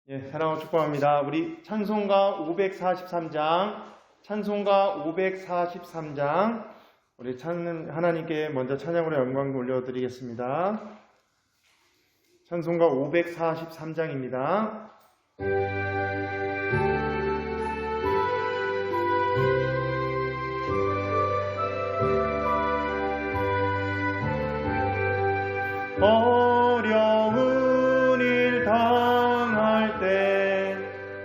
사랑하고 축복합니다. 우리 찬송가 543장, 우리 하나님께 먼저 찬양으로 영광 돌려드리겠습니다. 찬송가 543장입니다. 어려운 일 당할 때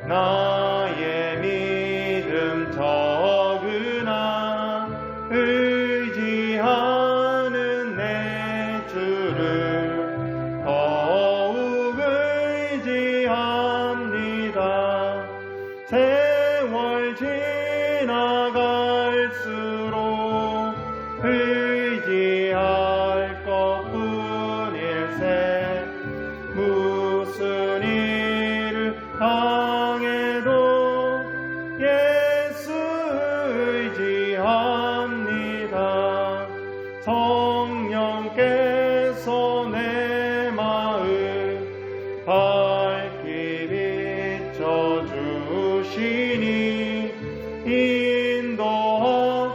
나의 믿음 적으나 의지하는 내 주를 더욱 의지합니다. 세월 지나갈수록 의지할 것뿐일세. 무슨 일을 당해도 예수 의지합니다. 성령께서 내 마음 밝게 비춰주시니 인도하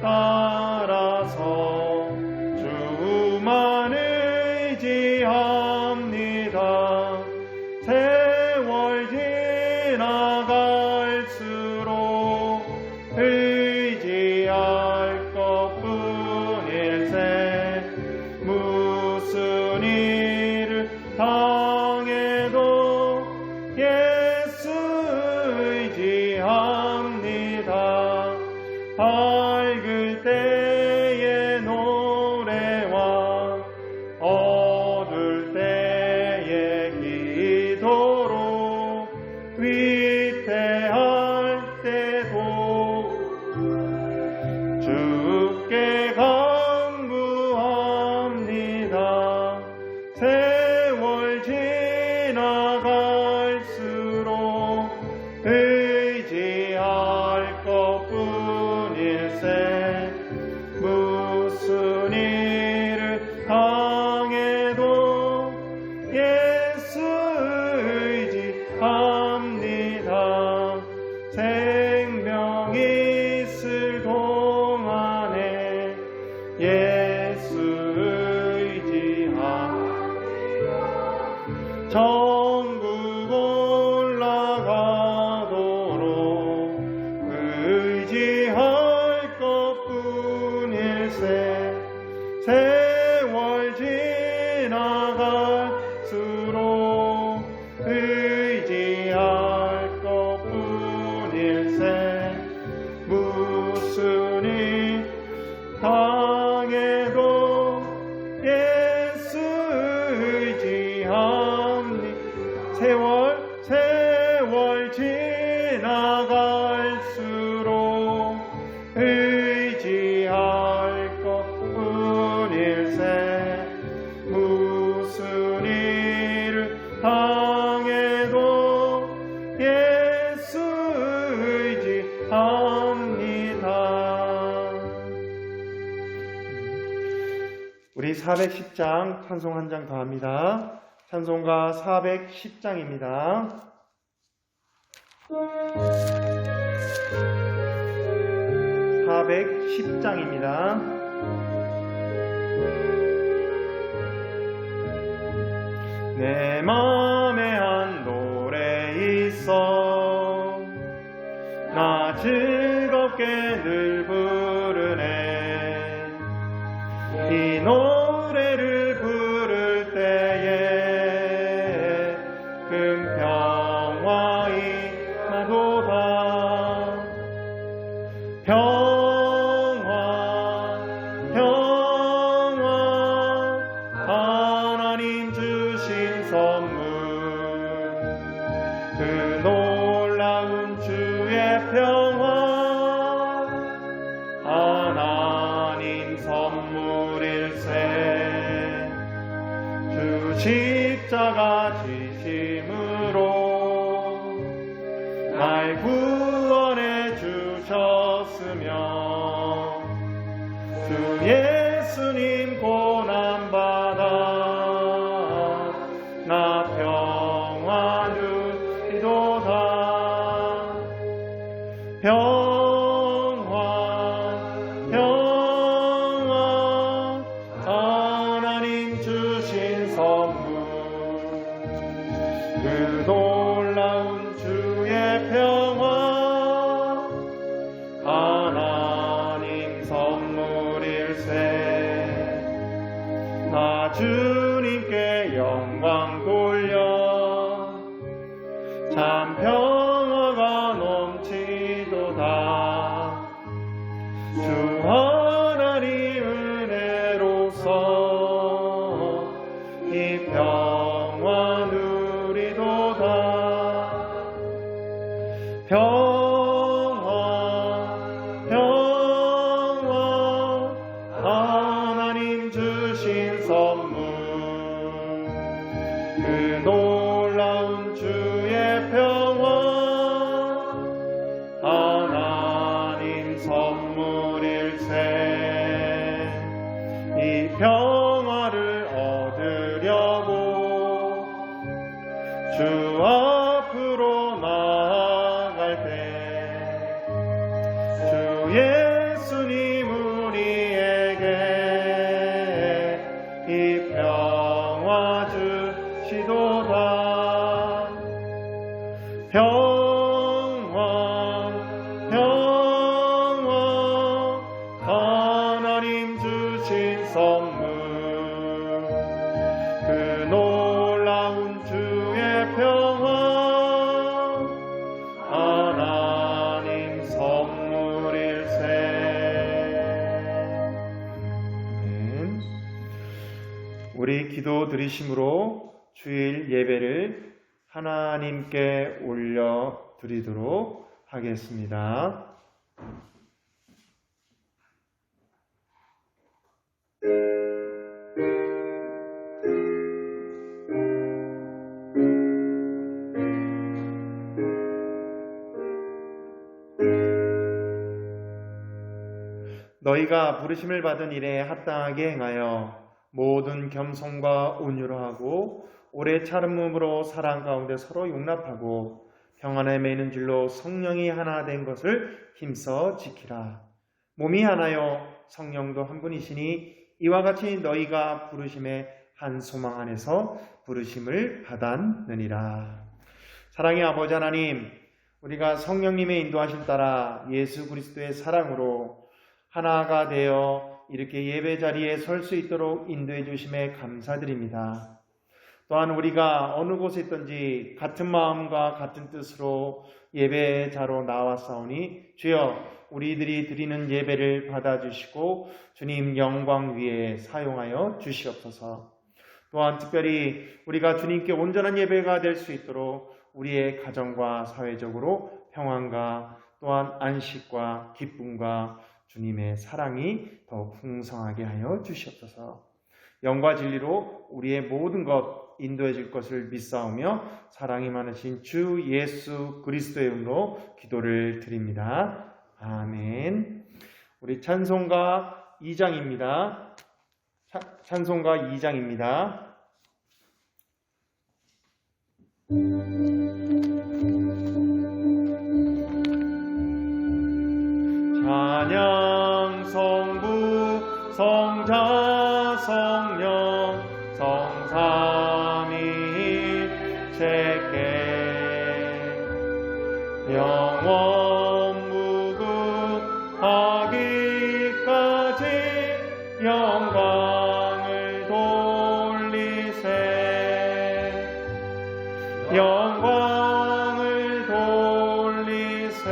따라서 주만 의지합니다. 세월 지나갈수록 의지할 것뿐일세. 무슨 일을 당해도 예수 의지합니다. 밝을 때의 노래와 어두울 때의 기도로 위태할 때도 주께 간구합니다. 세월 지나갈수록 의지할 것뿐일세. 무슨 일을 당해도 예수 의지합니다. 생명 있을 동안에 예수 의지합니다. 천국 올라가도록 의지할 것뿐일세. 세월 지나갈수록 의지할 것뿐일세. 무슨 일 당해도 예수 의지합니다. 세월 지나갈수록 의지할 것뿐일세. 무슨 일을 당해도 예수 의지합니다. 우리 410장 찬송 한 장 더 합니다. 찬송가 410장입니다. 내 맘에 한 노래 있어 나 즐겁게 늘 부르네. 이 노래를 부를 때에 큰 평화 임하도다. 평화 하나님 주신 선물 그 놀라운 주의 평화 하나님 선물일세. 주 십자가 지심으로 날 구원해 주셨으며 주 예수님 고난받아 나 평화 누리리. 그 놀라운 주의 평화 하나님 선물일세. 나 주님께 영광 돌려 참 평화가 넘치도다. 주 하나님 은혜로서 이 평화 누리도다. 평화 평화 하나님 주신 선물 그 놀라운 주의 평화 하나님 선물일세. 이 평화를 얻으려고 주 앞으로 나아갈 때 주 예수님 우리에게 이 평화 주시도다. 평화 평화 하나님 주신 선물 그 놀라운 주의 평화 하나님 선물일세. 아멘. 우리 기도 드리심으로 주일 예배를 하나님께 올려드리도록 하겠습니다. 너희가 부르심을 받은 일에 합당하게 행하여 모든 겸손과 온유로 하고 오래 참음으로 사랑 가운데 서로 용납하고 평안에 매이는 줄로 성령이 하나 된 것을 힘써 지키라. 몸이 하나요 성령도 한 분이시니 이와 같이 너희가 부르심의 한 소망 안에서 부르심을 받았느니라. 사랑의 아버지 하나님, 우리가 성령님의 인도하심 따라 예수 그리스도의 사랑으로 하나가 되어 이렇게 예배 자리에 설 수 있도록 인도해 주심에 감사드립니다. 또한 우리가 어느 곳에 있든지 같은 마음과 같은 뜻으로 예배자로 나왔사오니 주여 우리들이 드리는 예배를 받아주시고 주님 영광 위에 사용하여 주시옵소서. 또한 특별히 우리가 주님께 온전한 예배가 될 수 있도록 우리의 가정과 사회적으로 평안과 또한 안식과 기쁨과 주님의 사랑이 더 풍성하게 하여 주시옵소서. 영과 진리로 우리의 모든 것 인도해 줄 것을 믿사오며 사랑이 많으신 주 예수 그리스도의 이름으로 기도를 드립니다. 아멘. 우리 찬송가 2장입니다. 찬송가 2장입니다. 찬양 성부 성자 성령 성삼위일체께 영원 무궁하기까지 영광을 돌리세. 영광을 돌리세.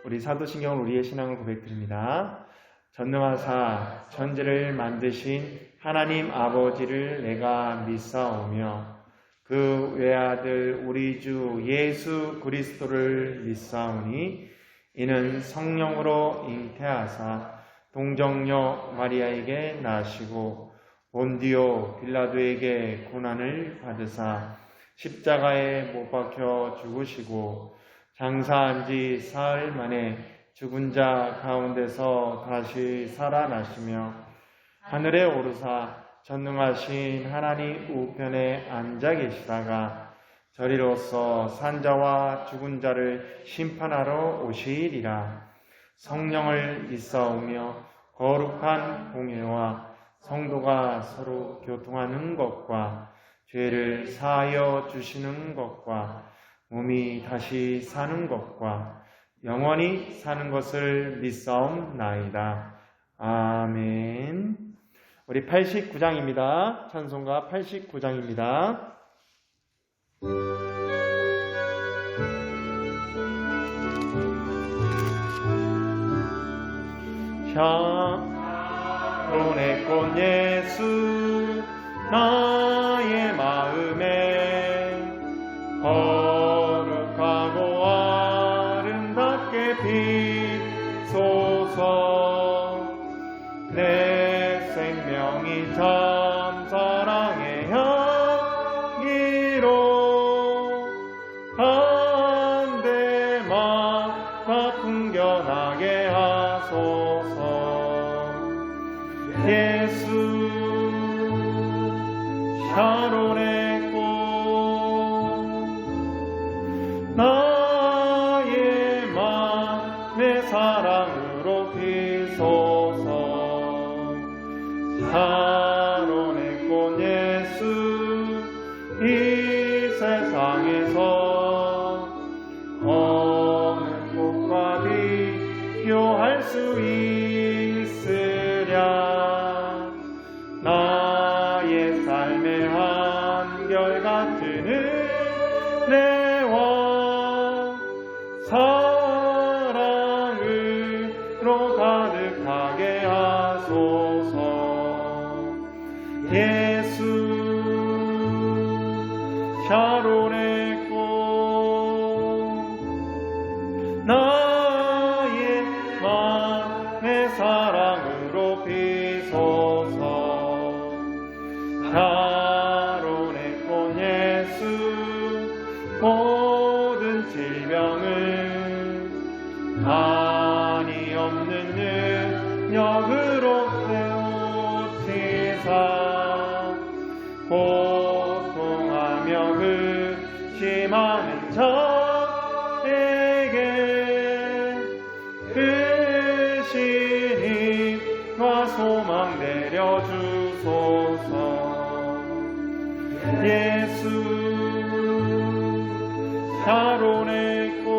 우리 사도신경은 우리의 신앙을 고백드립니다. 전능하사 천지를 만드신 하나님 아버지를 내가 믿사오며 그 외아들 우리 주 예수 그리스도를 믿사오니 이는 성령으로 잉태하사 동정녀 마리아에게 나시고 본디오 빌라도에게 고난을 받으사 십자가에 못 박혀 죽으시고 장사한 지 사흘 만에 죽은 자 가운데서 다시 살아나시며 하늘에 오르사 전능하신 하나님 우편에 앉아 계시다가 저리로서 산자와 죽은 자를 심판하러 오시리라. 성령을 믿사오며 거룩한 공예와 성도가 서로 교통하는 것과 죄를 사하여 주시는 것과 몸이 다시 사는 것과 영원히 사는 것을 믿사옵나이다. 아멘. 우리 89장입니다. 찬송가 89장입니다. 샤론의 꽃 예수 나의 마음에 거룩하고 아름답게 비소서. 내 생명이 참 사랑의 향기로 한대마다 풍겨나게 하소서. 예수 샤론의 꽃 나의 맘의 사랑으로 비소서. 샤론의 꽃 예수 이 세상에서 어느 꽃과 비교할 수 있으랴. 나의 삶의 한결같은 은혜와 사랑으로 가득하게 하소서. 예수 샤론의 꽃 나의 맘의 사랑으로 비소서. 샤론의 꽃 예수 모든 질병을 한이 없는 능력으로 세우시사. 고통하며 의심하는 자에게 크신 힘과 소망 내려주소서. 예수 샤론의 꽃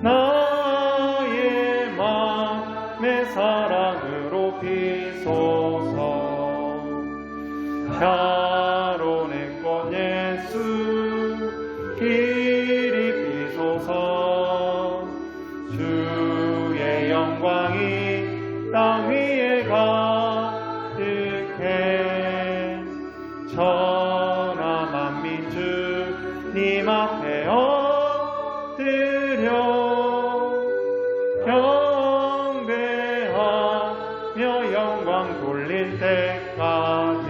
나의 맘의 사랑으로 비소서. 샤론의 꽃 예수 길이 비소서. 주의 영광이 땅 위에 가득해. 천하 만민 주님 앞에 엎드려 경배하며 영광 돌릴 때까지.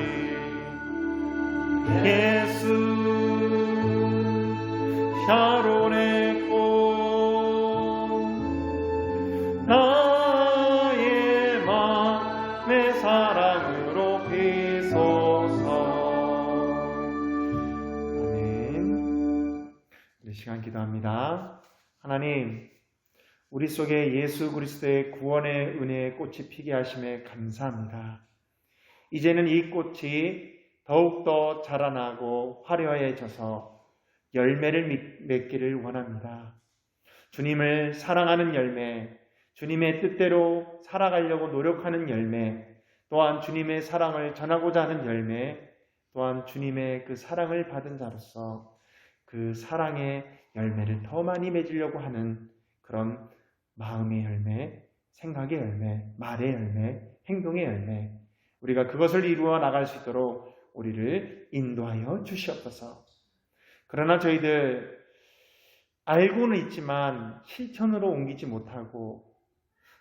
예수 샤론의 꽃 나의 맘의 사랑으로 비소서. 아멘. 이 시간 기도합니다. 하나님, 우리 속에 예수 그리스도의 구원의 은혜의 꽃이 피게 하심에 감사합니다. 이제는 이 꽃이 더욱더 자라나고 화려해져서 열매를 맺기를 원합니다. 주님을 사랑하는 열매, 주님의 뜻대로 살아가려고 노력하는 열매, 또한 주님의 사랑을 전하고자 하는 열매, 또한 주님의 그 사랑을 받은 자로서 그 사랑의 열매를 더 많이 맺으려고 하는 그런 마음의 열매, 생각의 열매, 말의 열매, 행동의 열매, 우리가 그것을 이루어 나갈 수 있도록 우리를 인도하여 주시옵소서. 그러나 저희들 알고는 있지만 실천으로 옮기지 못하고,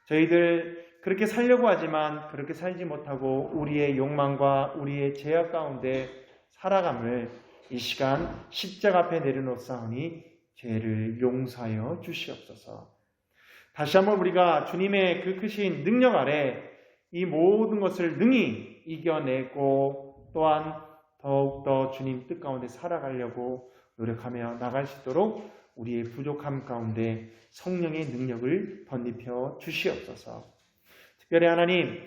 저희들 그렇게 살려고 하지만 그렇게 살지 못하고 우리의 욕망과 우리의 죄악 가운데 살아감을 이 시간 십자가 앞에 내려놓사오니 죄를 용서하여 주시옵소서. 다시 한번 우리가 주님의 그 크신 능력 아래 이 모든 것을 능히 이겨내고 또한 더욱더 주님 뜻 가운데 살아가려고 노력하며 나갈 수 있도록 우리의 부족함 가운데 성령의 능력을 덧입혀 주시옵소서. 특별히 하나님,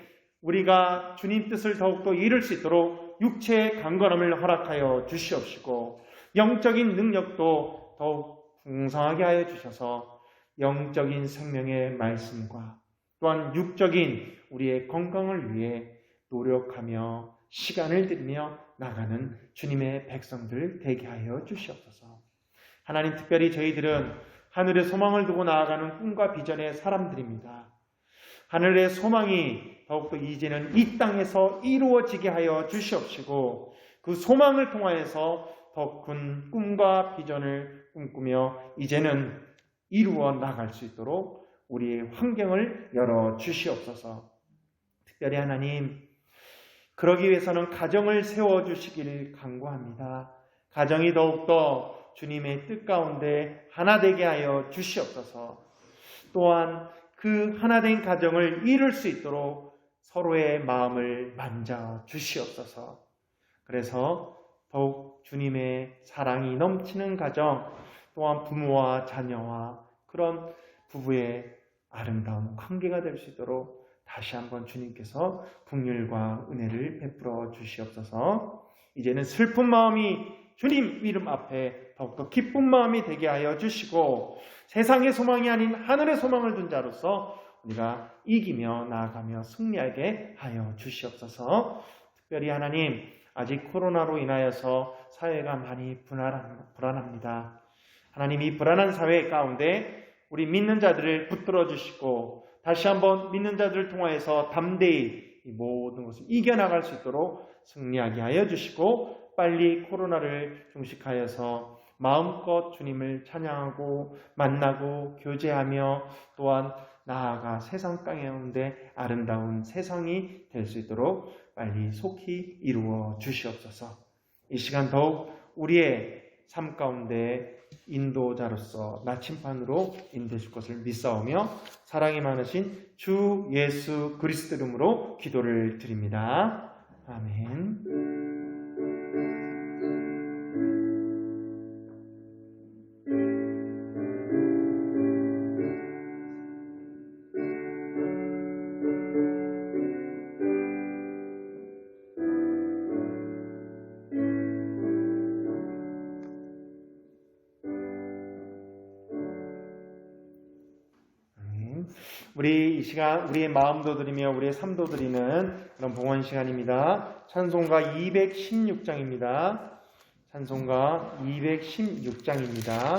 우리가 주님 뜻을 더욱더 이룰 수 있도록 육체의 강건함을 허락하여 주시옵시고 영적인 능력도 더욱 풍성하게 하여 주셔서 영적인 생명의 말씀과 또한 육적인 우리의 건강을 위해 노력하며 시간을 들이며 나가는 주님의 백성들 되게 하여 주시옵소서. 하나님, 특별히 저희들은 하늘의 소망을 두고 나아가는 꿈과 비전의 사람들입니다. 하늘의 소망이 더욱더 이제는 이 땅에서 이루어지게 하여 주시옵시고 그 소망을 통하여서 더 큰 꿈과 비전을 꿈꾸며 이제는 이루어 나갈 수 있도록 우리의 환경을 열어 주시옵소서. 특별히 하나님, 그러기 위해서는 가정을 세워주시기를 간구합니다. 가정이 더욱더 주님의 뜻 가운데 하나 되게 하여 주시옵소서. 또한 그 하나된 가정을 이룰 수 있도록 서로의 마음을 만져 주시옵소서. 그래서 더욱 주님의 사랑이 넘치는 가정, 또한 부모와 자녀와 그런 부부의 아름다운 관계가 될 수 있도록 다시 한번 주님께서 긍휼과 은혜를 베풀어 주시옵소서. 이제는 슬픈 마음이 주님 이름 앞에 더욱더 기쁜 마음이 되게 하여 주시고 세상의 소망이 아닌 하늘의 소망을 둔 자로서 우리가 이기며 나아가며 승리하게 하여 주시옵소서. 특별히 하나님, 아직 코로나로 인하여서 사회가 많이 불안합니다. 하나님, 이 불안한 사회 가운데 우리 믿는 자들을 붙들어 주시고 다시 한번 믿는 자들을 통하여서 담대히 이 모든 것을 이겨나갈 수 있도록 승리하게 하여 주시고 빨리 코로나를 종식하여서 마음껏 주님을 찬양하고 만나고 교제하며 또한 나아가 세상 가운데 아름다운 세상이 될 수 있도록 빨리 속히 이루어 주시옵소서. 이 시간 더욱 우리의 삶 가운데 인도자로서 나침반으로 인도해 줄 것을 믿사오며 사랑이 많으신 주 예수 그리스도 이름으로 기도를 드립니다. 아멘. 우리 이 시간 우리의 마음도 드리며 우리의 삶도 드리는 그런 봉헌 시간입니다. 찬송가 216장입니다. 찬송가 216장입니다.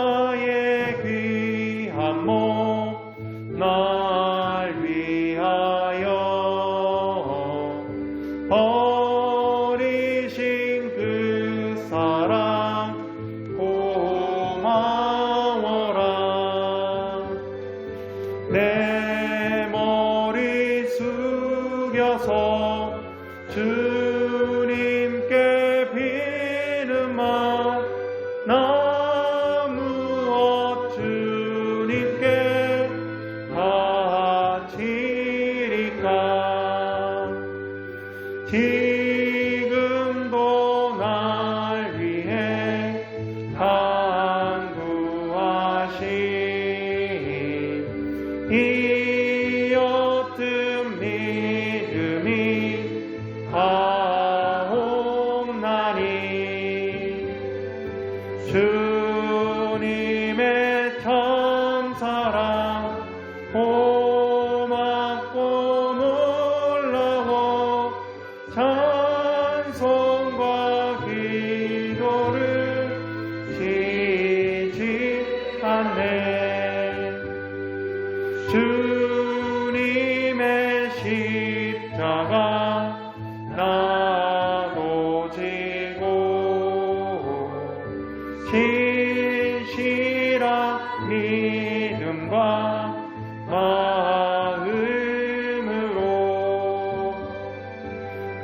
성자의 귀한 몸 날 위하여 버리신 그 사랑 고마워라. 내 머리 숙여서 주님께 비는마 나 무엇 주님께 바치리까. 지금도 날 위해 간구하신 이 옅은 믿음이 하옵나니 주님의 참사랑 고맙고 놀라워 찬송과 기도를 쉬지 않네. 주님의 십자가 나도 지고 진실한 믿음과 마음으로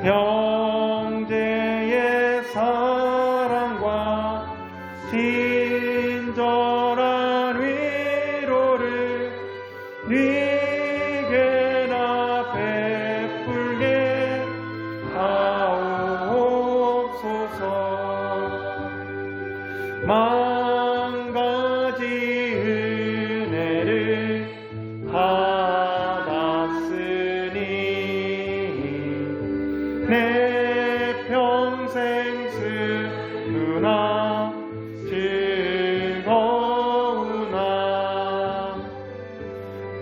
형제의 사랑과 친절한 네게나 베풀게 하옵소서. 만가지 은혜를 받았으니 내 평생 슬프나 즐거우나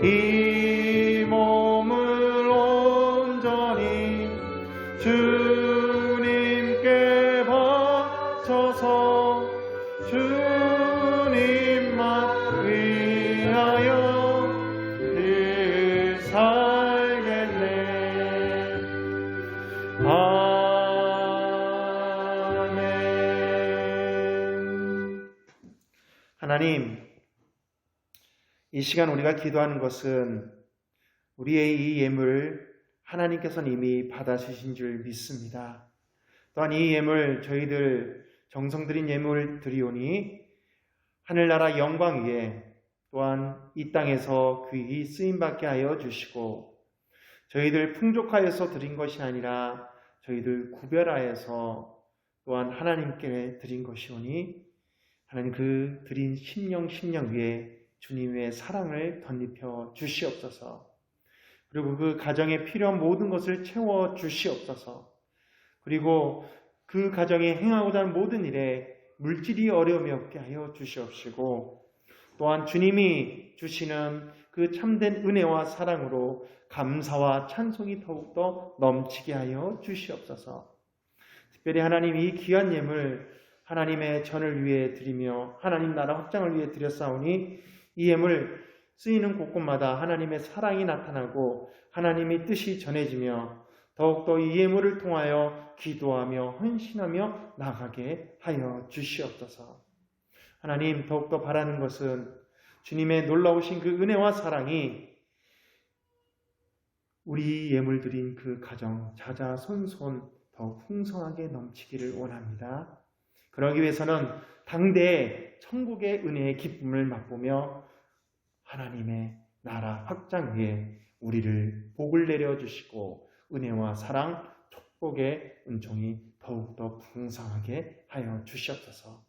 이 몸을 온전히 주님께 바쳐서 주님만 위하여 늘 살겠네. 아멘. 하나님, 이 시간 우리가 기도하는 것은 우리의 이 예물 하나님께서는 이미 받아주신 줄 믿습니다. 또한 이 예물 저희들 정성 들인 예물 드리오니 하늘나라 영광 위에 또한 이 땅에서 귀히 쓰임받게 하여 주시고 저희들 풍족하여서 드린 것이 아니라 저희들 구별하여서 또한 하나님께 드린 것이오니 하나님 그 드린 심령 위에 주님의 사랑을 덧입혀 주시옵소서. 그리고 그 가정에 필요한 모든 것을 채워 주시옵소서. 그리고 그 가정에 행하고자 하는 모든 일에 물질이 어려움이 없게 하여 주시옵시고 또한 주님이 주시는 그 참된 은혜와 사랑으로 감사와 찬송이 더욱더 넘치게 하여 주시옵소서. 특별히 하나님 이 귀한 예물 하나님의 전을 위해 드리며 하나님 나라 확장을 위해 드렸사오니 이 예물 쓰이는 곳곳마다 하나님의 사랑이 나타나고 하나님의 뜻이 전해지며 더욱더 이 예물을 통하여 기도하며 헌신하며 나가게 하여 주시옵소서. 하나님 더욱더 바라는 것은 주님의 놀라우신 그 은혜와 사랑이 우리 예물 드린 그 가정 자자손손 더욱 풍성하게 넘치기를 원합니다. 그러기 위해서는 당대의 천국의 은혜의 기쁨을 맛보며 하나님의 나라 확장 위에 우리를 복을 내려주시고 은혜와 사랑, 축복의 은총이 더욱더 풍성하게 하여 주시옵소서.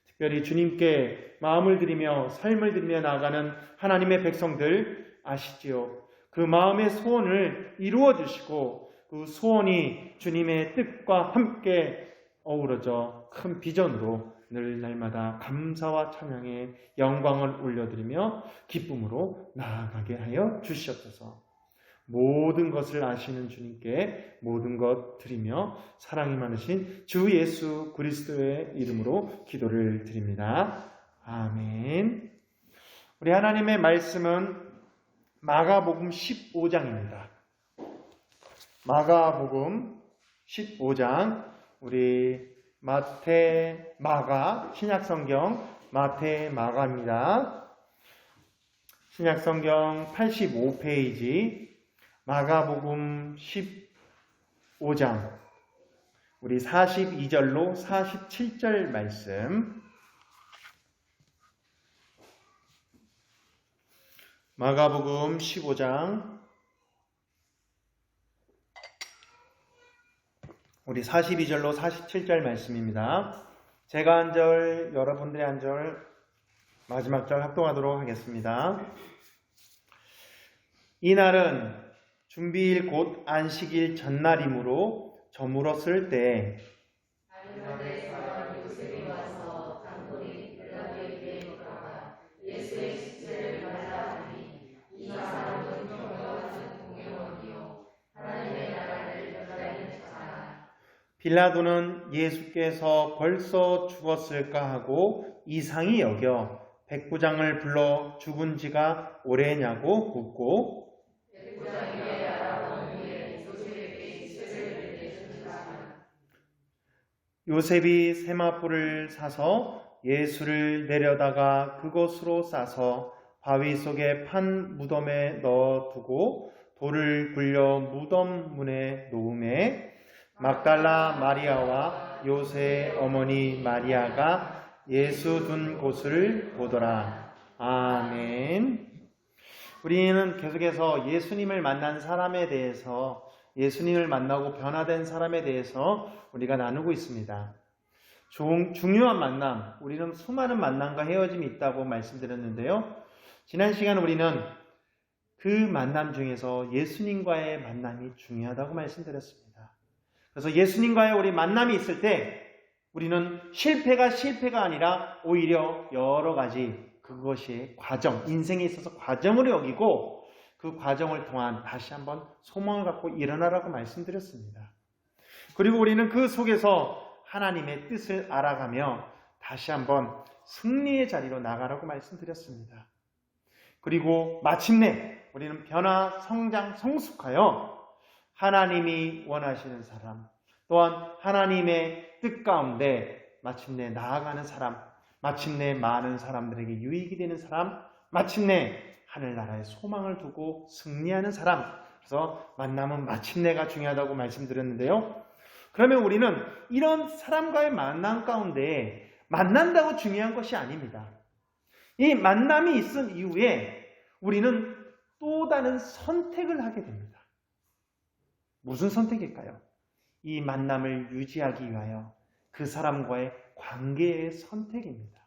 특별히 주님께 마음을 드리며 삶을 드리며 나아가는 하나님의 백성들 아시지요? 그 마음의 소원을 이루어 주시고 그 소원이 주님의 뜻과 함께 어우러져 큰 비전으로 늘 날마다 감사와 찬양의 영광을 올려드리며 기쁨으로 나아가게 하여 주시옵소서. 모든 것을 아시는 주님께 모든 것 드리며 사랑이 많으신 주 예수 그리스도의 이름으로 기도를 드립니다. 아멘. 우리 하나님의 말씀은 마가복음 15장입니다. 마가복음 15장 우리 마태, 마가, 신약성경 마태, 마가입니다. 신약성경 85페이지 마가복음 15장 우리 42절로 47절 말씀 마가복음 15장 우리 42절로 47절 말씀입니다. 제가 한 절, 여러분들이 한 절, 마지막 절 합동하도록 하겠습니다. 이날은 준비일 곧 안식일 전날이므로 저물었을 때 요셉이 와서 단골이 빌라도에게 들어가 예수의 시체를 말하니 이 사람은 형과 같은 공회원이요 하나님의 나라를 기다리는 자라. 빌라도는 예수께서 벌써 죽었을까 하고 이상히 여겨 백부장을 불러 죽은 지가 오래냐고 묻고 요셉이 세마포를 사서 예수를 내려다가 그곳으로 싸서 바위 속에 판 무덤에 넣어두고 돌을 굴려 무덤 문에 놓음에 막달라 마리아와 요새 어머니 마리아가 예수 둔 곳을 보더라. 아멘. 우리는 계속해서 예수님을 만난 사람에 대해서, 예수님을 만나고 변화된 사람에 대해서 우리가 나누고 있습니다. 중요한 만남, 우리는 수많은 만남과 헤어짐이 있다고 말씀드렸는데요. 지난 시간 우리는 그 만남 중에서 예수님과의 만남이 중요하다고 말씀드렸습니다. 그래서 예수님과의 우리 만남이 있을 때 우리는 실패가 아니라 오히려 여러 가지 그것이 과정, 인생에 있어서 과정으로 여기고 그 과정을 통한 다시 한번 소망을 갖고 일어나라고 말씀드렸습니다. 그리고 우리는 그 속에서 하나님의 뜻을 알아가며 다시 한번 승리의 자리로 나가라고 말씀드렸습니다. 그리고 마침내 우리는 변화, 성장, 성숙하여 하나님이 원하시는 사람, 또한 하나님의 뜻 가운데 마침내 나아가는 사람, 마침내 많은 사람들에게 유익이 되는 사람, 마침내 하늘나라에 소망을 두고 승리하는 사람. 그래서 만남은 마침내가 중요하다고 말씀드렸는데요. 그러면 우리는 이런 사람과의 만남 가운데 만난다고 중요한 것이 아닙니다. 이 만남이 있은 이후에 우리는 또 다른 선택을 하게 됩니다. 무슨 선택일까요? 이 만남을 유지하기 위하여 그 사람과의 관계의 선택입니다.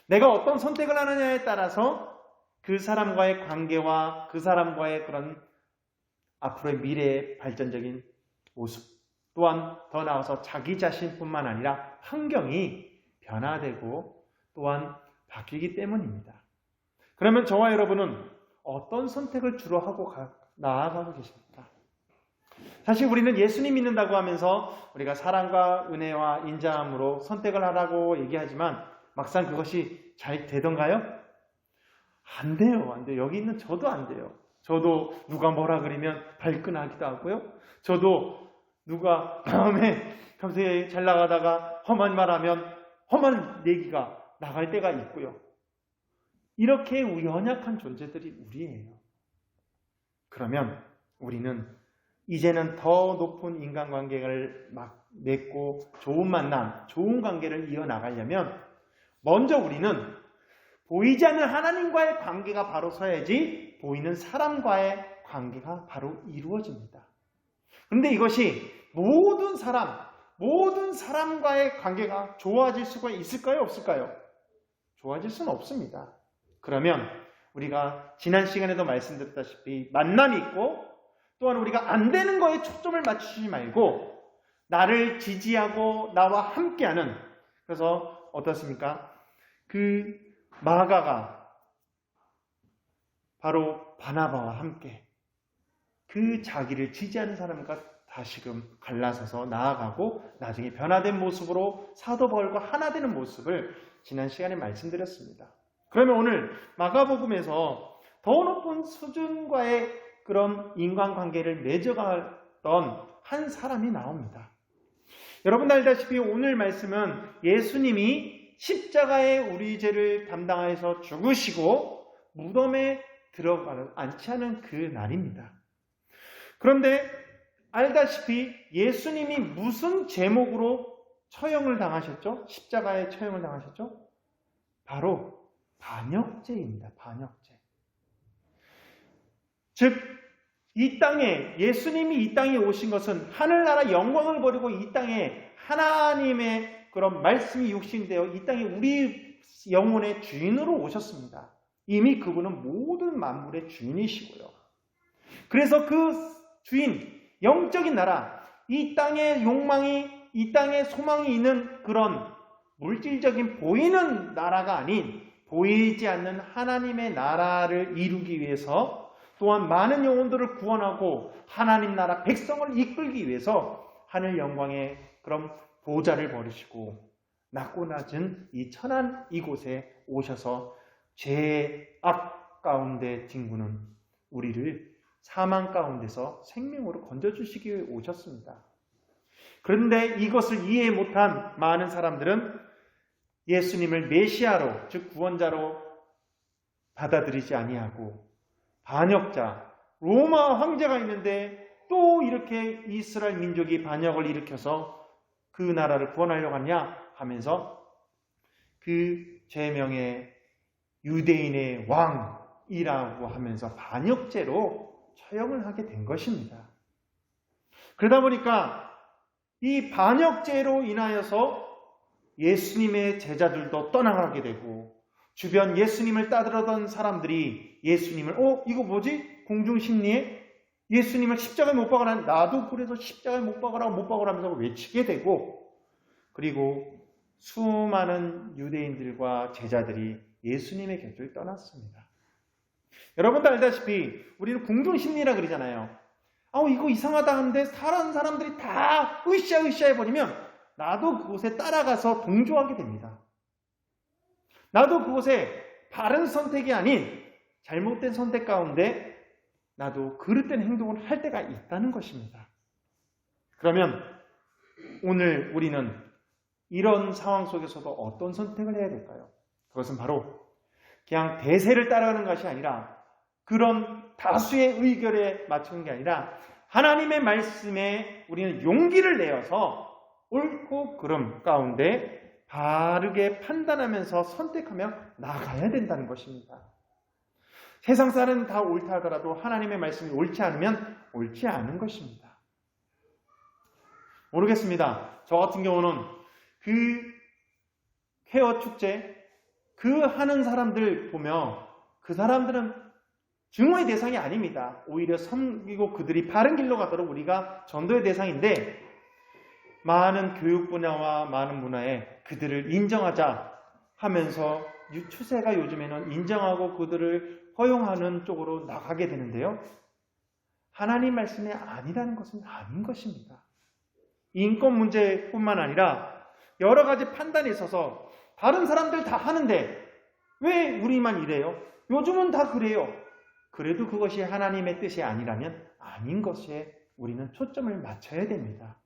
내가 어떤 선택을 하느냐에 따라서 그 사람과의 관계와 그 사람과의 그런 앞으로의 미래의 발전적인 모습, 또한 더 나아가서 자기 자신뿐만 아니라 환경이 변화되고 또한 바뀌기 때문입니다. 그러면 저와 여러분은 어떤 선택을 주로 하고 나아가고 계십니까? 사실 우리는 예수님 믿는다고 하면서 우리가 사랑과 은혜와 인자함으로 선택을 하라고 얘기하지만 막상 그것이 잘 되던가요? 안 돼요. 여기 있는 저도 안 돼요. 저도 누가 뭐라 그러면 발끈하기도 하고요. 저도 누가 다음에 갑자기 잘 나가다가 험한 말하면 험한 얘기가 나갈 때가 있고요. 이렇게 연약한 존재들이 우리예요. 그러면 우리는 이제는 더 높은 인간관계를 맺고 좋은 만남, 좋은 관계를 이어나가려면 먼저 우리는 보이지 않는 하나님과의 관계가 바로 서야지 보이는 사람과의 관계가 바로 이루어집니다. 그런데 이것이 모든 사람과의 관계가 좋아질 수가 있을까요? 없을까요? 좋아질 수는 없습니다. 그러면 우리가 지난 시간에도 말씀드렸다시피 만남이 있고 또한 우리가 안 되는 거에 초점을 맞추지 말고 나를 지지하고 나와 함께하는, 그래서 어떻습니까? 그 마가가 바로 바나바와 함께 그 자기를 지지하는 사람과 다시금 갈라서서 나아가고 나중에 변화된 모습으로 사도 바울과 하나 되는 모습을 지난 시간에 말씀드렸습니다. 그러면 오늘 마가복음에서 더 높은 수준과의 그런 인간관계를 맺어갔던 한 사람이 나옵니다. 여러분 알다시피 오늘 말씀은 예수님이 십자가에 우리 죄를 담당하여서 죽으시고 무덤에 앉지 않은 그 날입니다. 그런데 알다시피 예수님이 무슨 제목으로 처형을 당하셨죠? 십자가에 처형을 당하셨죠? 바로 반역죄입니다. 반역죄. 즉, 이 땅에, 예수님이 이 땅에 오신 것은 하늘나라 영광을 버리고 이 땅에 하나님의 그런 말씀이 육신되어 이 땅에 우리 영혼의 주인으로 오셨습니다. 이미 그분은 모든 만물의 주인이시고요. 그래서 그 주인, 영적인 나라, 이 땅의 욕망이, 이 땅의 소망이 있는 그런 물질적인 보이는 나라가 아닌 보이지 않는 하나님의 나라를 이루기 위해서 또한 많은 영혼들을 구원하고 하나님 나라 백성을 이끌기 위해서 하늘 영광의 그런 보좌를 버리시고 낮고 낮은 이 천한 이곳에 오셔서 죄악 가운데 뒹구는 우리를 사망 가운데서 생명으로 건져주시기 위해 오셨습니다. 그런데 이것을 이해 못한 많은 사람들은 예수님을 메시아로, 즉 구원자로 받아들이지 아니하고 반역자, 로마 황제가 있는데 또 이렇게 이스라엘 민족이 반역을 일으켜서 그 나라를 구원하려고 하냐 하면서 그 제명의 유대인의 왕, 이라고 하면서 반역죄로 처형을 하게 된 것입니다. 그러다 보니까 이 반역죄로 인하여서 예수님의 제자들도 떠나가게 되고 주변 예수님을 따르던 사람들이 예수님을 이거 뭐지? 공중심리에 예수님을 십자가에 못 박으라, 나도 그래서 십자가에 못 박으라 하면서 외치게 되고, 그리고 수많은 유대인들과 제자들이 예수님의 곁을 떠났습니다. 여러분도 알다시피 우리는 공중심리라 그러잖아요. 이거 이상하다 하는데 다른 사람들이 다 으쌰 해버리면 나도 그곳에 따라가서 동조하게 됩니다. 나도 그곳에 바른 선택이 아닌 잘못된 선택 가운데 나도 그릇된 행동을 할 때가 있다는 것입니다. 그러면 오늘 우리는 이런 상황 속에서도 어떤 선택을 해야 될까요? 그것은 바로 그냥 대세를 따라가는 것이 아니라 그런 다수의 의견에 맞추는 게 아니라 하나님의 말씀에 우리는 용기를 내어서 옳고 그름 가운데 바르게 판단하면서 선택하며 나아가야 된다는 것입니다. 세상 사람은 다 옳다 하더라도 하나님의 말씀이 옳지 않으면 옳지 않은 것입니다. 모르겠습니다. 저 같은 경우는 그 쾌어 축제 그 하는 사람들 보며 그 사람들은 증오의 대상이 아닙니다. 오히려 섬기고 그들이 바른 길로 가도록 우리가 전도의 대상인데, 많은 교육 분야와 많은 문화에 그들을 인정하자 하면서 추세가 요즘에는 인정하고 그들을 허용하는 쪽으로 나가게 되는데요. 하나님 말씀이 아니라는 것은 아닌 것입니다. 인권 문제뿐만 아니라 여러 가지 판단에 있어서 다른 사람들 다 하는데 왜 우리만 이래요? 요즘은 다 그래요. 그래도 그것이 하나님의 뜻이 아니라면 아닌 것에 우리는 초점을 맞춰야 됩니다.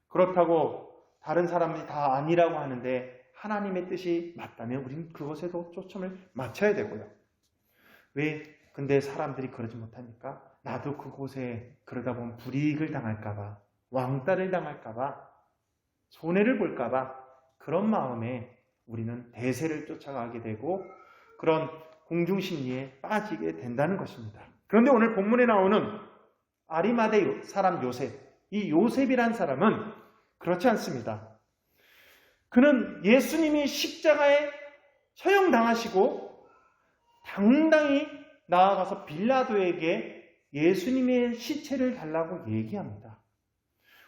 그렇다고 다른 사람들이 다 아니라고 하는데 하나님의 뜻이 맞다면 우리는 그것에도 초점을 맞춰야 되고요. 왜 근데 사람들이 그러지 못하니까? 나도 그곳에 그러다 보면 불이익을 당할까봐, 왕따를 당할까봐, 손해를 볼까봐 그런 마음에 우리는 대세를 쫓아가게 되고 그런 공중심리에 빠지게 된다는 것입니다. 그런데 오늘 본문에 나오는 아리마대 사람 요셉, 이 요셉이란 사람은 그렇지 않습니다. 그는 예수님이 십자가에 처형당하시고 당당히 나아가서 빌라도에게 예수님의 시체를 달라고 얘기합니다.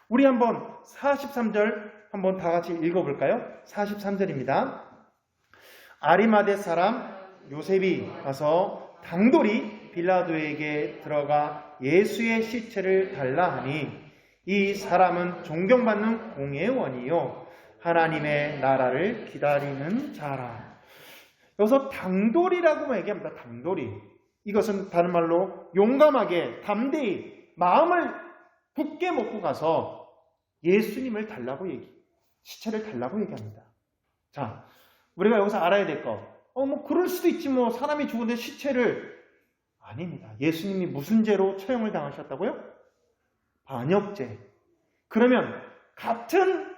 우리 한번 43절 한번 다 같이 읽어볼까요? 43절입니다. 아리마대 사람 요셉이 가서 당돌이 빌라도에게 들어가 예수의 시체를 달라 하니 이 사람은 존경받는 공회원이요 하나님의 나라를 기다리는 자라. 여기서 당돌이라고 얘기합니다. 당돌이. 이것은 다른 말로 용감하게 담대히 마음을 굳게 먹고 가서 예수님을 달라고 시체를 달라고 얘기합니다. 자, 우리가 여기서 알아야 될 거. 그럴 수도 있지 사람이 죽은데 시체를. 아닙니다. 예수님이 무슨 죄로 처형을 당하셨다고요? 반역죄. 그러면 같은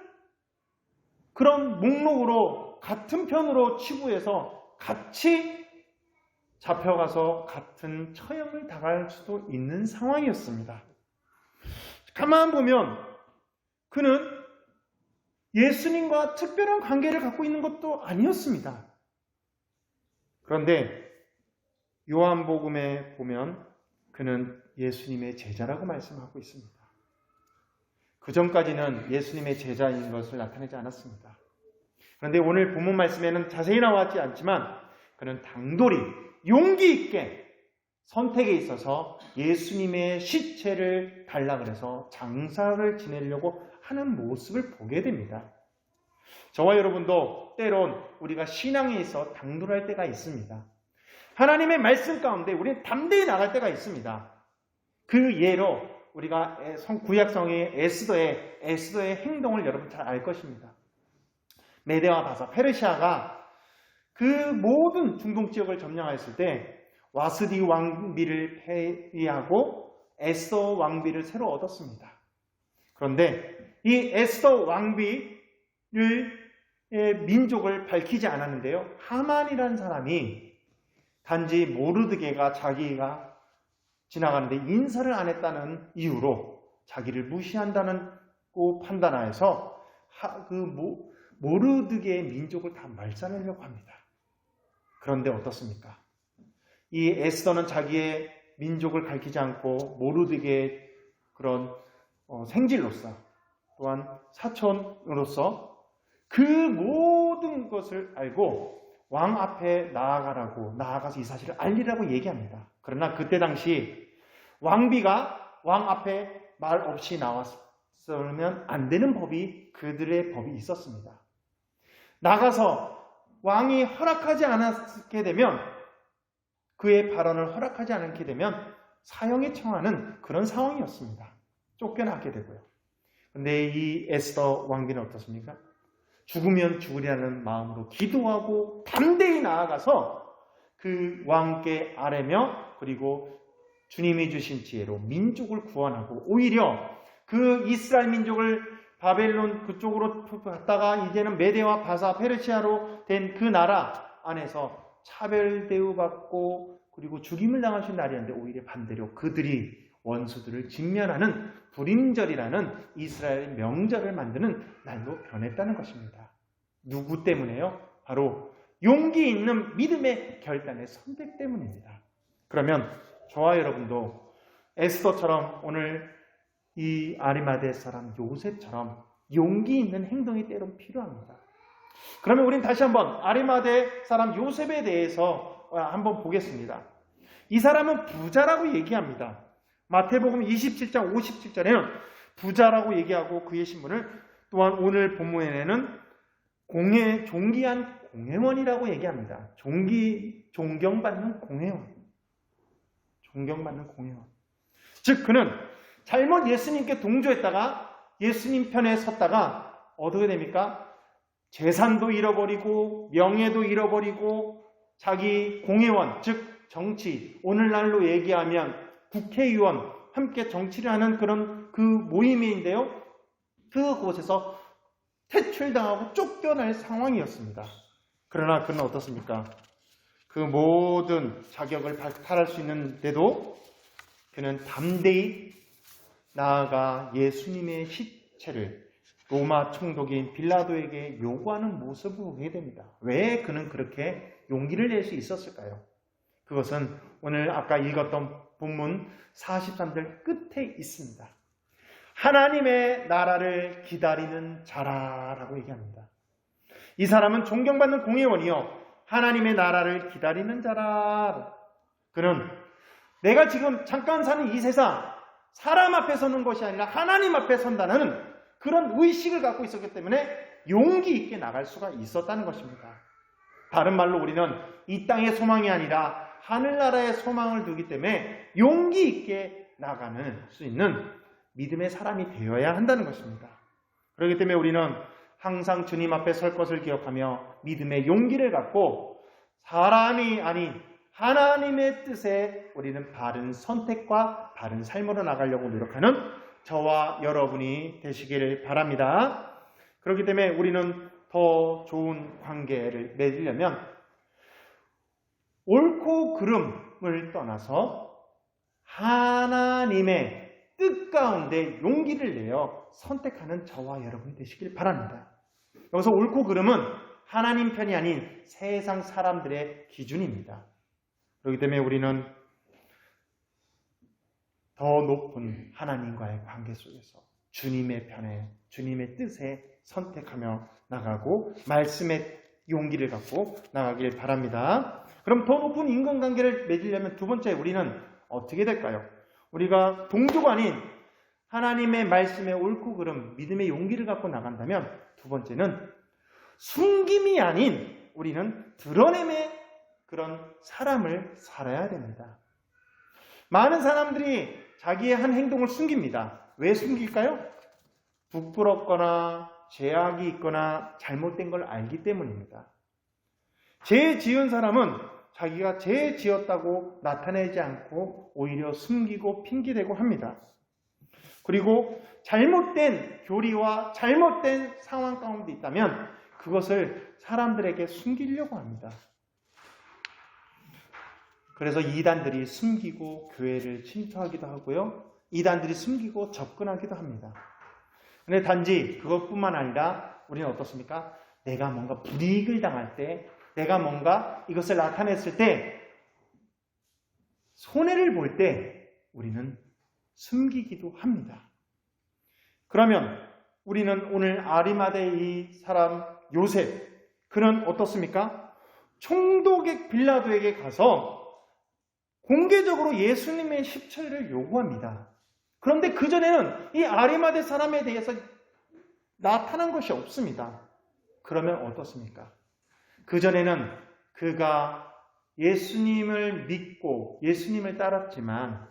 그런 목록으로 같은 편으로 치부해서 같이 잡혀가서 같은 처형을 당할 수도 있는 상황이었습니다. 가만 보면 그는 예수님과 특별한 관계를 갖고 있는 것도 아니었습니다. 그런데 요한복음에 보면 그는 예수님의 제자라고 말씀하고 있습니다. 그 전까지는 예수님의 제자인 것을 나타내지 않았습니다. 그런데 오늘 본문 말씀에는 자세히 나왔지 않지만 그는 당돌이 용기 있게 선택에 있어서 예수님의 시체를 달라 그래서 장사를 지내려고 하는 모습을 보게 됩니다. 저와 여러분도 때론 우리가 신앙에 있어 당돌할 때가 있습니다. 하나님의 말씀 가운데 우리는 담대히 나갈 때가 있습니다. 그 예로 우리가 구약성의 에스더의 행동을 여러분 잘 알 것입니다. 메대와 바사, 페르시아가 그 모든 중동 지역을 점령했을 때 와스디 왕비를 폐위하고 에스더 왕비를 새로 얻었습니다. 그런데 이 에스더 왕비의 민족을 밝히지 않았는데요. 하만이라는 사람이 단지 모르드게가 자기가 지나가는데 인사를 안 했다는 이유로 자기를 무시한다는 판단하여서 모르드게의 민족을 다 말살하려고 합니다. 그런데 어떻습니까? 이 에스더는 자기의 민족을 가리키지 않고 모르드게의 그런 생질로서 또한 사촌으로서 그 모든 것을 알고 왕 앞에 나아가서 이 사실을 알리라고 얘기합니다. 그러나 그때 당시 왕비가 왕 앞에 말 없이 나왔으면 안 되는 법이 그들의 법이 있었습니다. 나가서 왕이 허락하지 않게 되면 그의 발언을 허락하지 않게 되면 사형에 처하는 그런 상황이었습니다. 쫓겨나게 되고요. 근데 이 에스더 왕비는 어떻습니까? 죽으면 죽으리라는 마음으로 기도하고 담대히 나아가서 그 왕께 아뢰며 그리고 주님이 주신 지혜로 민족을 구원하고 오히려 그 이스라엘 민족을 바벨론 그쪽으로 갔다가 이제는 메대와 바사 페르시아로 된 그 나라 안에서 차별 대우받고 그리고 죽임을 당하신 날이었는데 오히려 반대로 그들이 원수들을 직면하는 불임절이라는 이스라엘 명절을 만드는 날로 변했다는 것입니다. 누구 때문에요? 바로 용기 있는 믿음의 결단의 선택 때문입니다. 그러면 저와 여러분도 에스더처럼 오늘 이 아리마대 사람 요셉처럼 용기 있는 행동이 때론 필요합니다. 그러면 우리는 다시 한번 아리마대 사람 요셉에 대해서 한번 보겠습니다. 이 사람은 부자라고 얘기합니다. 마태복음 27장 57절에는 부자라고 얘기하고 그의 신분을 또한 오늘 본문에는 존귀한 공회원이라고 얘기합니다. 존경받는 공회원. 존경받는 공회원. 즉 그는 잘못 예수님께 동조했다가 예수님 편에 섰다가 어떻게 됩니까? 재산도 잃어버리고 명예도 잃어버리고 자기 공회원, 즉 정치, 오늘날로 얘기하면 국회의원 함께 정치를 하는 그런 그 모임인데요. 그곳에서 퇴출당하고 쫓겨날 상황이었습니다. 그러나 그는 어떻습니까? 그 모든 자격을 발탈할 수 있는데도 그는 담대히 나아가 예수님의 시체를 로마 총독인 빌라도에게 요구하는 모습을 보게 됩니다. 왜 그는 그렇게 용기를 낼 수 있었을까요? 그것은 오늘 아까 읽었던 본문 43절 끝에 있습니다. 하나님의 나라를 기다리는 자라라고 얘기합니다. 이 사람은 존경받는 공회원이요 하나님의 나라를 기다리는 자라. 그는 내가 지금 잠깐 사는 이 세상 사람 앞에 서는 것이 아니라 하나님 앞에 선다는 그런 의식을 갖고 있었기 때문에 용기 있게 나갈 수가 있었다는 것입니다. 다른 말로 우리는 이 땅의 소망이 아니라 하늘나라의 소망을 두기 때문에 용기 있게 나가는 수 있는 믿음의 사람이 되어야 한다는 것입니다. 그렇기 때문에 우리는 항상 주님 앞에 설 것을 기억하며 믿음의 용기를 갖고 사람이 아닌 하나님의 뜻에 우리는 바른 선택과 바른 삶으로 나가려고 노력하는 저와 여러분이 되시기를 바랍니다. 그렇기 때문에 우리는 더 좋은 관계를 맺으려면 옳고 그름을 떠나서 하나님의 뜻 가운데 용기를 내어 선택하는 저와 여러분이 되시길 바랍니다. 여기서 옳고 그름은 하나님 편이 아닌 세상 사람들의 기준입니다. 그렇기 때문에 우리는 더 높은 하나님과의 관계 속에서 주님의 편에, 주님의 뜻에 선택하며 나가고 말씀의 용기를 갖고 나가길 바랍니다. 그럼 더 높은 인간관계를 맺으려면 두 번째 우리는 어떻게 될까요? 우리가 동조가 아닌 하나님의 말씀에 옳고 그름, 믿음의 용기를 갖고 나간다면 두 번째는 숨김이 아닌 우리는 드러냄의 그런 사람을 살아야 됩니다. 많은 사람들이 자기의 한 행동을 숨깁니다. 왜 숨길까요? 부끄럽거나 죄악이 있거나 잘못된 걸 알기 때문입니다. 죄 지은 사람은 자기가 죄 지었다고 나타내지 않고 오히려 숨기고 핑계대고 합니다. 그리고 잘못된 교리와 잘못된 상황 가운데 있다면 그것을 사람들에게 숨기려고 합니다. 그래서 이단들이 숨기고 교회를 침투하기도 하고요. 이단들이 숨기고 접근하기도 합니다. 근데 단지 그것뿐만 아니라 우리는 어떻습니까? 내가 뭔가 불이익을 당할 때, 내가 뭔가 이것을 나타냈을 때, 손해를 볼 때 우리는 숨기기도 합니다. 그러면 우리는 오늘 아리마대 이 사람 요셉, 그는 어떻습니까? 총독의 빌라도에게 가서 공개적으로 예수님의 십처리를 요구합니다. 그런데 그전에는 이 아리마대 사람에 대해서 나타난 것이 없습니다. 그러면 어떻습니까? 그전에는 그가 예수님을 믿고 예수님을 따랐지만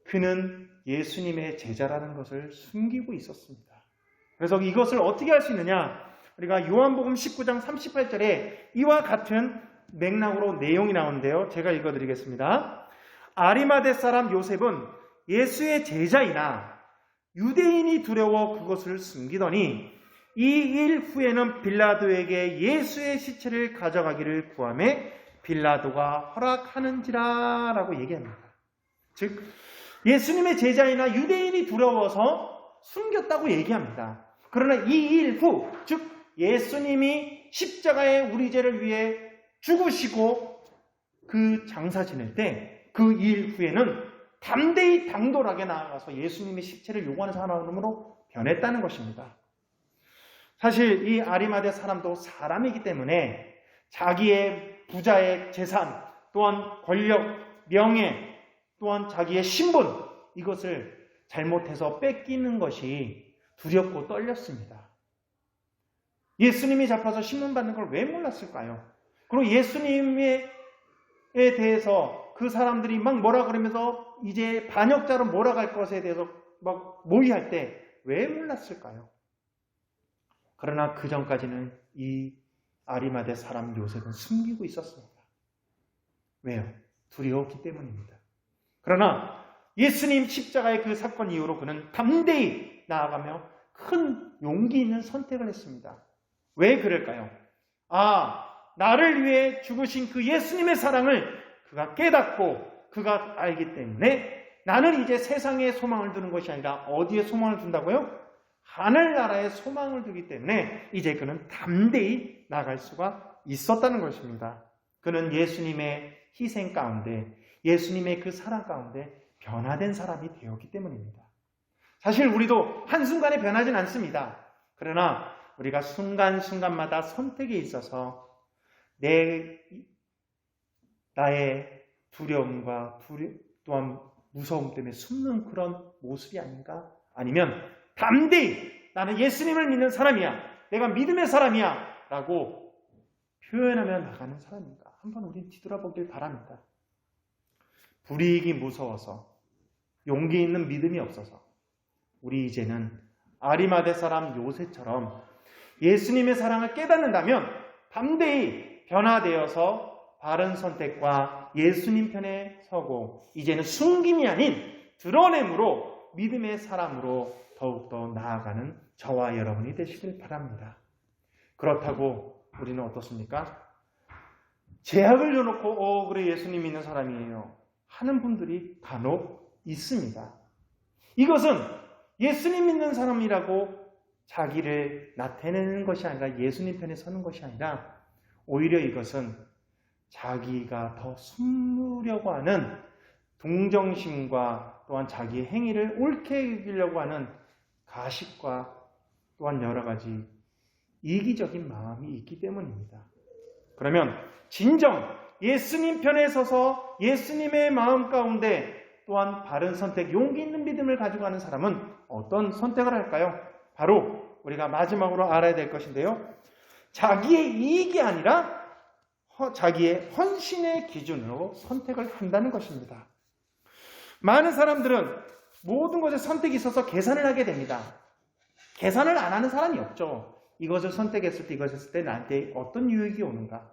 그는 예수님의 제자라는 것을 숨기고 있었습니다. 그래서 이것을 어떻게 할 수 있느냐? 우리가 요한복음 19장 38절에 이와 같은 맥락으로 내용이 나오는데요. 제가 읽어드리겠습니다. 아리마대 사람 요셉은 예수의 제자이나 유대인이 두려워 그것을 숨기더니 이 일 후에는 빌라도에게 예수의 시체를 가져가기를 구하매 빌라도가 허락하는지라 라고 얘기합니다. 즉 예수님의 제자이나 유대인이 두려워서 숨겼다고 얘기합니다. 그러나 이 일 후, 즉 예수님이 십자가에 우리 죄를 위해 죽으시고 그 장사 지낼 때 그 일 후에는 담대히 당돌하게 나아가서 예수님의 십체를 요구하는 사람으로 변했다는 것입니다. 사실 이 아리마대 사람도 사람이기 때문에 자기의 부자의 재산, 또한 권력, 명예, 또한 자기의 신분, 이것을 잘못해서 뺏기는 것이 두렵고 떨렸습니다. 예수님이 잡혀서 신문받는 걸 왜 몰랐을까요? 그리고 예수님에 대해서 그 사람들이 막 뭐라 그러면서 이제 반역자로 몰아갈 것에 대해서 막 모의할 때 왜 몰랐을까요? 그러나 그 전까지는 이 아리마대 사람 요셉은 숨기고 있었습니다. 왜요? 두려웠기 때문입니다. 그러나 예수님 십자가의 그 사건 이후로 그는 담대히 나아가며 큰 용기 있는 선택을 했습니다. 왜 그럴까요? 나를 위해 죽으신 그 예수님의 사랑을 그가 깨닫고 그가 알기 때문에 나는 이제 세상에 소망을 두는 것이 아니라 어디에 소망을 둔다고요? 하늘나라에 소망을 두기 때문에 이제 그는 담대히 나갈 수가 있었다는 것입니다. 그는 예수님의 희생 가운데, 예수님의 그 사랑 가운데 변화된 사람이 되었기 때문입니다. 사실 우리도 한순간에 변하진 않습니다. 그러나 우리가 순간순간마다 선택에 있어서 나의 두려움과 또한 무서움 때문에 숨는 그런 모습이 아닌가? 아니면 담대히 나는 예수님을 믿는 사람이야, 내가 믿음의 사람이야 라고 표현하며 나가는 사람인가? 한번 우리 뒤돌아보길 바랍니다. 불이익이 무서워서 용기 있는 믿음이 없어서 우리 이제는 아리마대 사람 요셉처럼 예수님의 사랑을 깨닫는다면 담대히 변화되어서 바른 선택과 예수님 편에 서고 이제는 숨김이 아닌 드러냄으로 믿음의 사람으로 더욱더 나아가는 저와 여러분이 되시길 바랍니다. 그렇다고 우리는 어떻습니까? 제약을 줘놓고 그래 예수님 믿는 사람이에요 하는 분들이 간혹 있습니다. 이것은 예수님 믿는 사람이라고 자기를 나타내는 것이 아니라 예수님 편에 서는 것이 아니라 오히려 이것은 자기가 더 숨으려고 하는 동정심과 또한 자기의 행위를 옳게 여기려고 하는 가식과 또한 여러 가지 이기적인 마음이 있기 때문입니다. 그러면 진정 예수님 편에 서서 예수님의 마음 가운데 또한 바른 선택, 용기 있는 믿음을 가지고 가는 사람은 어떤 선택을 할까요? 바로 우리가 마지막으로 알아야 될 것인데요. 자기의 이익이 아니라 자기의 헌신의 기준으로 선택을 한다는 것입니다. 많은 사람들은 모든 것에 선택이 있어서 계산을 하게 됩니다. 계산을 안 하는 사람이 없죠. 이것을 선택했을 때 이것을 했을 때 나한테 어떤 유익이 오는가.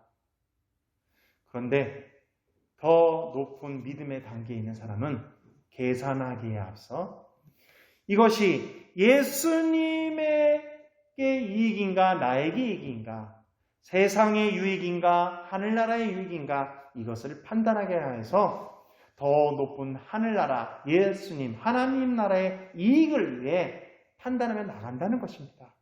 그런데 더 높은 믿음의 단계에 있는 사람은 계산하기에 앞서 이것이 예수님에게 이익인가 나에게 이익인가, 세상의 유익인가 하늘나라의 유익인가, 이것을 판단하게 해서 더 높은 하늘나라, 예수님, 하나님 나라의 이익을 위해 판단하며 나간다는 것입니다.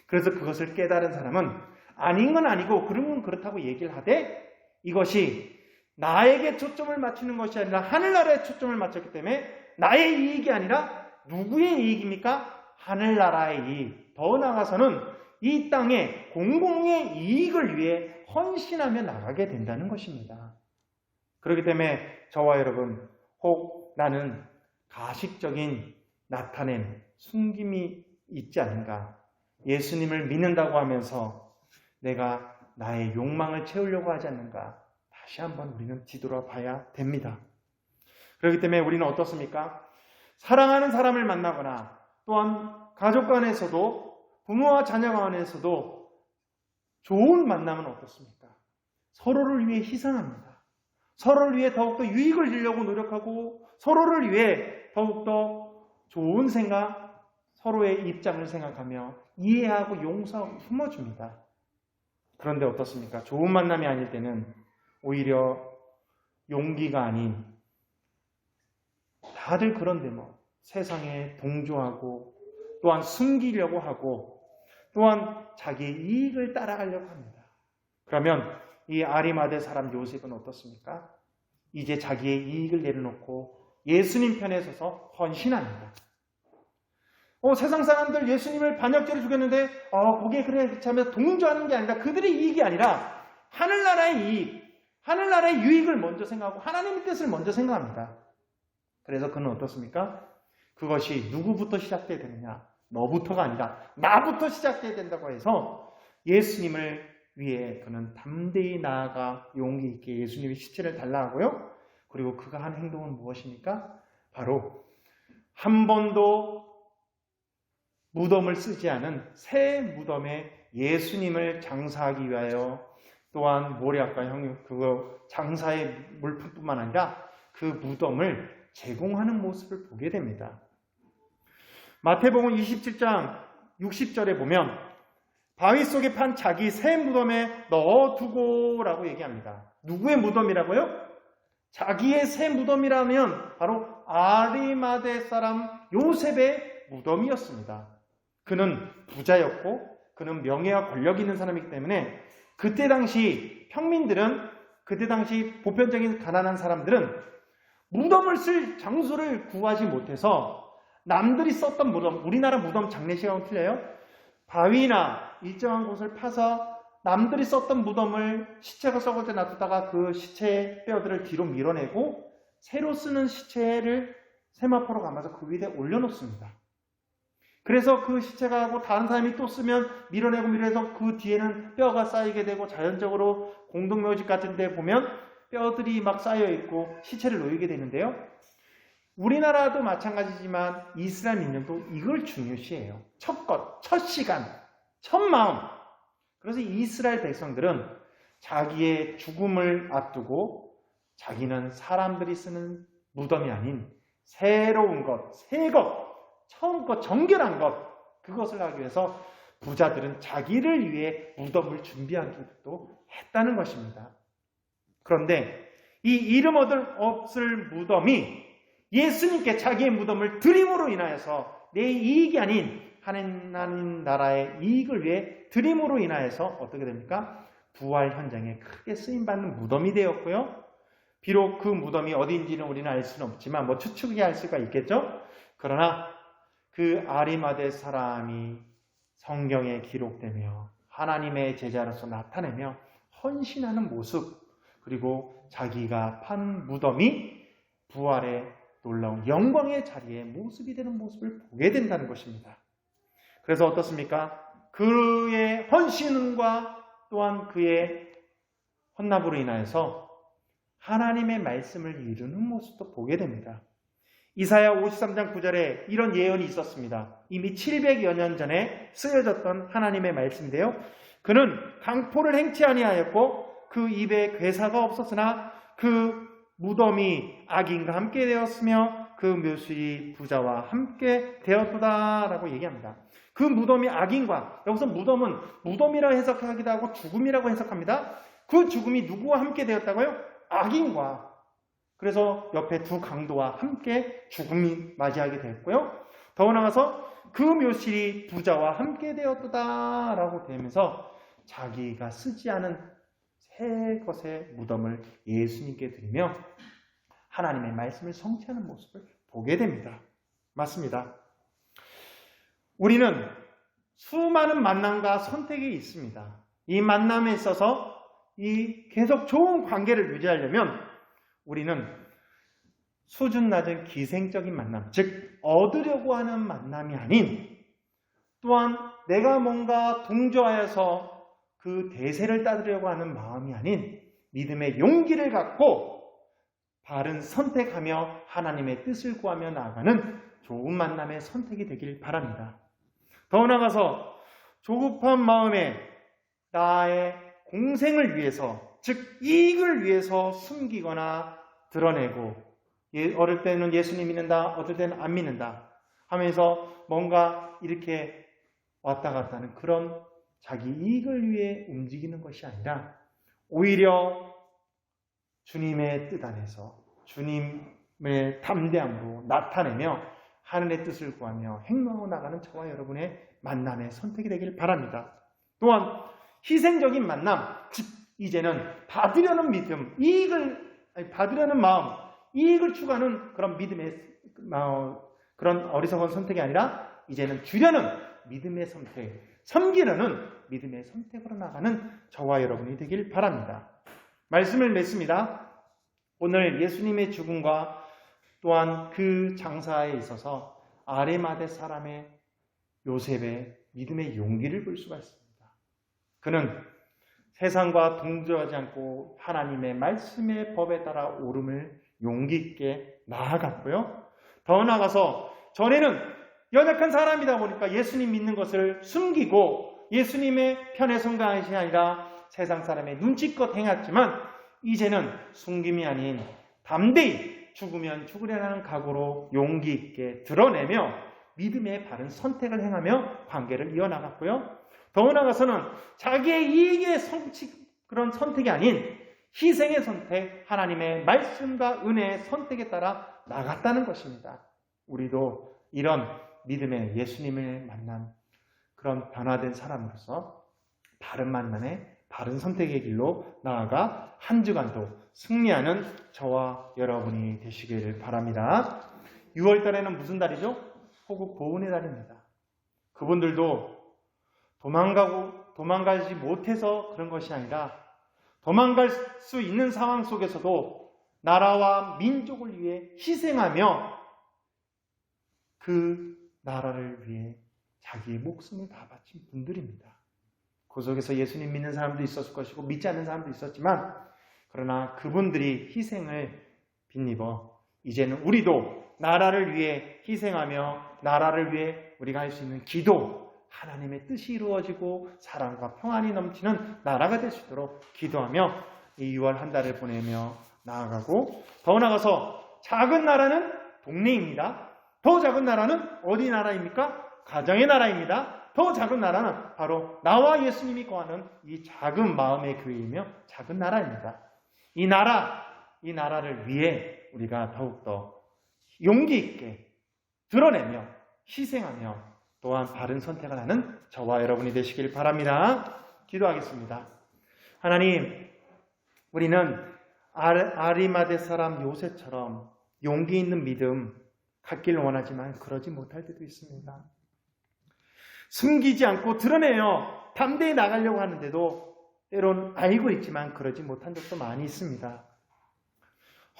그래서 그것을 깨달은 사람은 아닌 건 아니고 그런 건 그렇다고 얘기를 하되 이것이 나에게 초점을 맞추는 것이 아니라 하늘나라에 초점을 맞췄기 때문에 나의 이익이 아니라 누구의 이익입니까? 하늘나라의 이익. 더 나아가서는 이 땅의 공공의 이익을 위해 헌신하며 나가게 된다는 것입니다. 그렇기 때문에 저와 여러분, 혹 나는 가식적인 나타냄, 숨김이 있지 않은가? 예수님을 믿는다고 하면서 내가 나의 욕망을 채우려고 하지 않는가? 다시 한번 우리는 뒤돌아봐야 됩니다. 그렇기 때문에 우리는 어떻습니까? 사랑하는 사람을 만나거나 또한 가족 간에서도 부모와 자녀 간에서도 좋은 만남은 어떻습니까? 서로를 위해 희생합니다. 서로를 위해 더욱더 유익을 주려고 노력하고 서로를 위해 더욱더 좋은 생각, 서로의 입장을 생각하며 이해하고 용서하고 품어줍니다. 그런데 어떻습니까? 좋은 만남이 아닐 때는 오히려 용기가 아닌 다들 그런데 세상에 동조하고 또한 숨기려고 하고 또한 자기의 이익을 따라가려고 합니다. 그러면 이 아리마대 사람 요셉은 어떻습니까? 이제 자기의 이익을 내려놓고 예수님 편에 서서 헌신합니다. 세상 사람들 예수님을 반역죄로 죽였는데 거기에 그래 하면서 동조하는 게 아니라 그들의 이익이 아니라 하늘나라의 이익, 하늘나라의 유익을 먼저 생각하고 하나님의 뜻을 먼저 생각합니다. 그래서 그는 어떻습니까? 그것이 누구부터 시작돼야 되느냐? 너부터가 아니라 나부터 시작돼야 된다고 해서 예수님을 위해 그는 담대히 나아가 용기 있게 예수님의 시체를 달라하고요. 그리고 그가 한 행동은 무엇입니까? 바로 한 번도 무덤을 쓰지 않은 새 무덤에 예수님을 장사하기 위하여 또한 모략과 형용 그거 장사의 물품뿐만 아니라 그 무덤을 제공하는 모습을 보게 됩니다. 마태복음 27장 60절에 보면 바위 속에 판 자기 새 무덤에 넣어두고 라고 얘기합니다. 누구의 무덤이라고요? 자기의 새 무덤이라면 바로 아리마대 사람 요셉의 무덤이었습니다. 그는 부자였고 그는 명예와 권력이 있는 사람이기 때문에 그때 당시 평민들은 그때 당시 보편적인 가난한 사람들은 무덤을 쓸 장소를 구하지 못해서 남들이 썼던 무덤, 우리나라 무덤 장례식하고 틀려요. 바위나 일정한 곳을 파서 남들이 썼던 무덤을 시체가 썩을 때 놔두다가 그 시체의 뼈들을 뒤로 밀어내고 새로 쓰는 시체를 세마포로 감아서 그 위에 올려놓습니다. 그래서 그 시체가 하고 다른 사람이 또 쓰면 밀어내고 밀어내서 그 뒤에는 뼈가 쌓이게 되고 자연적으로 공동묘지 같은 데 보면 뼈들이 막 쌓여있고 시체를 놓이게 되는데요. 우리나라도 마찬가지지만 이스라엘 민족도 이걸 중요시해요. 첫 것, 첫 시간, 첫 마음. 그래서 이스라엘 백성들은 자기의 죽음을 앞두고 자기는 사람들이 쓰는 무덤이 아닌 새로운 것, 새 것, 처음 것, 정결한 것, 그것을 하기 위해서 부자들은 자기를 위해 무덤을 준비하기도 했다는 것입니다. 그런데 이 이름 없을 무덤이 예수님께 자기의 무덤을 드림으로 인하여서 내 이익이 아닌 하나님 나라의 이익을 위해 드림으로 인하여서 어떻게 됩니까? 부활 현장에 크게 쓰임받는 무덤이 되었고요. 비록 그 무덤이 어디인지는 우리는 알 수는 없지만 추측이 할 수가 있겠죠. 그러나 그 아리마대 사람이 성경에 기록되며 하나님의 제자로서 나타내며 헌신하는 모습, 그리고 자기가 판 무덤이 부활의 놀라운 영광의 자리에 모습이 되는 모습을 보게 된다는 것입니다. 그래서 어떻습니까? 그의 헌신과 또한 그의 헌납으로 인하여서 하나님의 말씀을 이루는 모습도 보게 됩니다. 이사야 53장 9절에 이런 예언이 있었습니다. 이미 700여 년 전에 쓰여졌던 하나님의 말씀인데요. 그는 강포를 행치 아니하였고 그 입에 괴사가 없었으나 그 무덤이 악인과 함께 되었으며 그 묘실이 부자와 함께 되었도다라고 얘기합니다. 그 무덤이 악인과, 여기서 무덤은 무덤이라고 해석하기도 하고 죽음이라고 해석합니다. 그 죽음이 누구와 함께 되었다고요? 악인과. 그래서 옆에 두 강도와 함께 죽음이 맞이하게 되었고요. 더 나아가서 그 묘실이 부자와 함께 되었다라고 되면서 자기가 쓰지 않은 새 것의 무덤을 예수님께 드리며 하나님의 말씀을 성취하는 모습을 보게 됩니다. 맞습니다. 우리는 수많은 만남과 선택이 있습니다. 이 만남에 있어서 이 계속 좋은 관계를 유지하려면 우리는 수준 낮은 기생적인 만남, 즉 얻으려고 하는 만남이 아닌 또한 내가 뭔가 동조하여서 그 대세를 따르려고 하는 마음이 아닌 믿음의 용기를 갖고 바른 선택하며 하나님의 뜻을 구하며 나아가는 좋은 만남의 선택이 되길 바랍니다. 더 나아가서 조급한 마음에 나의 공생을 위해서, 즉 이익을 위해서 숨기거나 드러내고 어릴 때는 예수님 믿는다, 어떨 때는 안 믿는다 하면서 뭔가 이렇게 왔다 갔다 하는 그런 자기 이익을 위해 움직이는 것이 아니라 오히려 주님의 뜻 안에서 주님의 담대함으로 나타내며 하늘의 뜻을 구하며 행동하고 나가는 저와 여러분의 만남의 선택이 되길 바랍니다. 또한 희생적인 만남, 즉 이제는 받으려는 믿음, 받으려는 마음, 이익을 추구하는 그런 믿음의 그런 어리석은 선택이 아니라 이제는 주려는 믿음의 선택, 섬기려는 믿음의 선택으로 나가는 저와 여러분이 되길 바랍니다. 말씀을 맺습니다. 오늘 예수님의 죽음과 또한 그 장사에 있어서 아리마대 사람의 요셉의 믿음의 용기를 볼 수가 있습니다. 그는 세상과 동조하지 않고 하나님의 말씀의 법에 따라 옳음을 용기 있게 나아갔고요. 더 나아가서 전에는 연약한 사람이다 보니까 예수님 믿는 것을 숨기고 예수님의 편에 선 것이 아니라 세상 사람의 눈치껏 행했지만 이제는 숨김이 아닌 담대히 죽으면 죽으려는 각오로 용기 있게 드러내며 믿음의 바른 선택을 행하며 관계를 이어나갔고요. 더 나아가서는 자기의 이익의 그런 선택이 아닌 희생의 선택, 하나님의 말씀과 은혜의 선택에 따라 나갔다는 것입니다. 우리도 이런 믿음의 예수님을 만난 그런 변화된 사람으로서 바른 만남에 바른 선택의 길로 나아가 한 주간도 승리하는 저와 여러분이 되시기를 바랍니다. 6월 달에는 무슨 달이죠? 호국 보훈의 달입니다. 그분들도 도망가지 못해서 그런 것이 아니라 도망갈 수 있는 상황 속에서도 나라와 민족을 위해 희생하며 그 나라를 위해 자기의 목숨을 다 바친 분들입니다. 그 속에서 예수님 믿는 사람도 있었을 것이고 믿지 않는 사람도 있었지만 그러나 그분들이 희생을 빚입어 이제는 우리도 나라를 위해 희생하며 나라를 위해 우리가 할 수 있는 기도, 하나님의 뜻이 이루어지고 사랑과 평안이 넘치는 나라가 될 수 있도록 기도하며 이 6월 한 달을 보내며 나아가고 더 나아가서 작은 나라는 동네입니다. 더 작은 나라는 어디 나라입니까? 가정의 나라입니다. 더 작은 나라는 바로 나와 예수님이 거하는 이 작은 마음의 교회이며 작은 나라입니다. 이 나라를 위해 우리가 더욱더 용기 있게 드러내며 희생하며 또한 바른 선택을 하는 저와 여러분이 되시길 바랍니다. 기도하겠습니다. 하나님, 우리는 아리마대 사람 요셉처럼 용기 있는 믿음 갖길 원하지만 그러지 못할 때도 있습니다. 숨기지 않고 드러내어 담대히 나가려고 하는데도 때론 알고 있지만 그러지 못한 적도 많이 있습니다.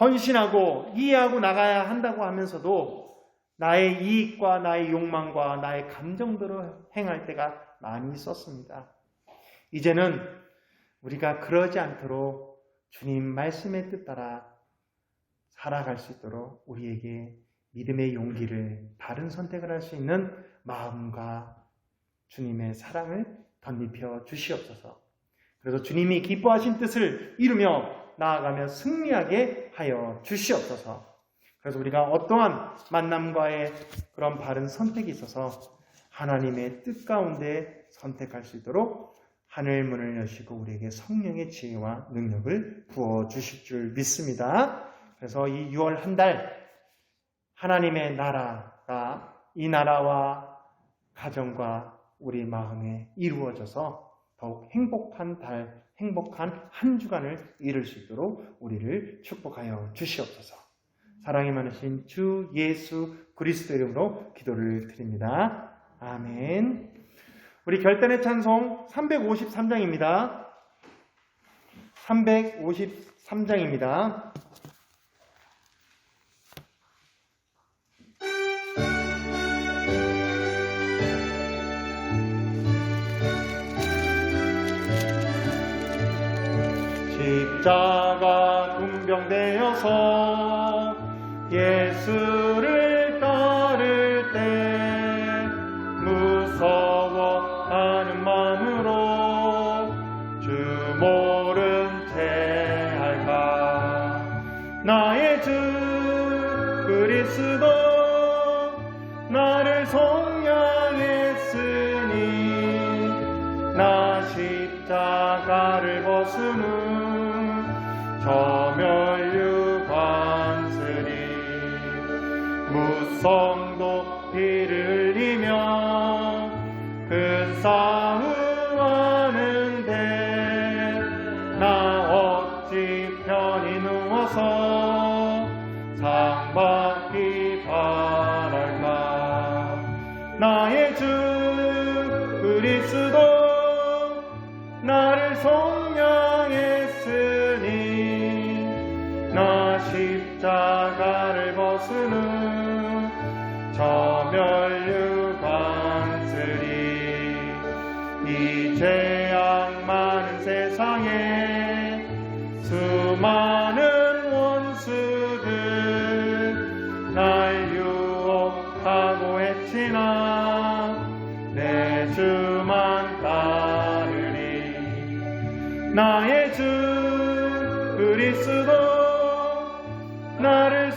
헌신하고 이해하고 나가야 한다고 하면서도 나의 이익과 나의 욕망과 나의 감정대로 행할 때가 많이 있었습니다. 이제는 우리가 그러지 않도록 주님 말씀의 뜻 따라 살아갈 수 있도록 우리에게 믿음의 용기를 바른 선택을 할 수 있는 마음과 주님의 사랑을 덧입혀 주시옵소서. 그래서 주님이 기뻐하신 뜻을 이루며 나아가며 승리하게 하여 주시옵소서. 그래서 우리가 어떠한 만남과의 그런 바른 선택이 있어서 하나님의 뜻 가운데 선택할 수 있도록 하늘 문을 여시고 우리에게 성령의 지혜와 능력을 부어주실 줄 믿습니다. 그래서 이 6월 한 달 하나님의 나라가 이 나라와 가정과 우리 마음에 이루어져서 더욱 행복한 달, 행복한 한 주간을 이룰 수 있도록 우리를 축복하여 주시옵소서. 사랑이 많으신 주 예수 그리스도 이름으로 기도를 드립니다. 아멘. 우리 결단의 찬송 353장입니다. 353장입니다. 십자가 군병되어서 예수를 따를 때 무서워하는 마음으로 주 모른 채 할까. 나의 주 그리스도 나를 속량했으니 나 십자가를 벗으는 저 멸류관쓰리 무성도 피를 흘리며 큰 싸움하는데 나 어찌 편히 누워서 상 받기 바랄까. 나의 주 그리스도 나를 속량했으니 나 십자가를 벗으는 저 멸류관쓰리 이 죄악 많은 세상에 수많은 원수들 날 유혹하고 해치나 내 주만 따르리. 나의 주 그리스도 나를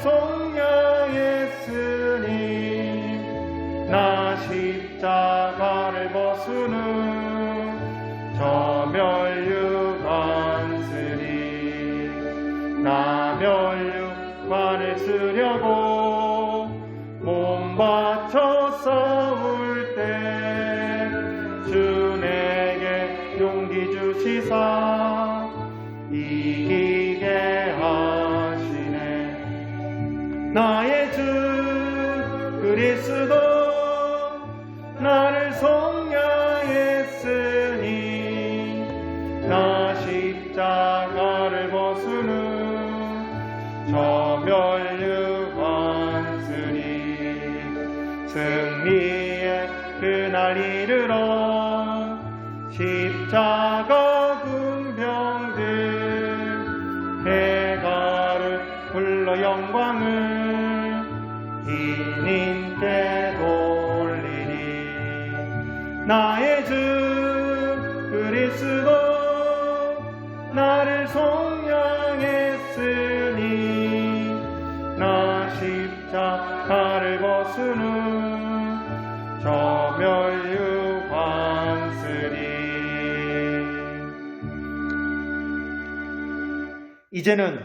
속량했으니 나 십자가를 벗으는 저 멸류관쓰리 나 멸류관을 쓰려고 몸 바쳐 싸울 때 주 내게 용기 주시사 이기게 하시네. 나의 주 그리스도 나를 속량했으니 나 십자가를 벗으는 저 멸류관쓰리 승리의 그날 이르러 십자가 군병들 대가를 불러 영광을 인인께 돌리리. 나의 주 그리스도 나를 속량했으니 나 십자가를 벗으는 저 멸류관쓰리. 이제는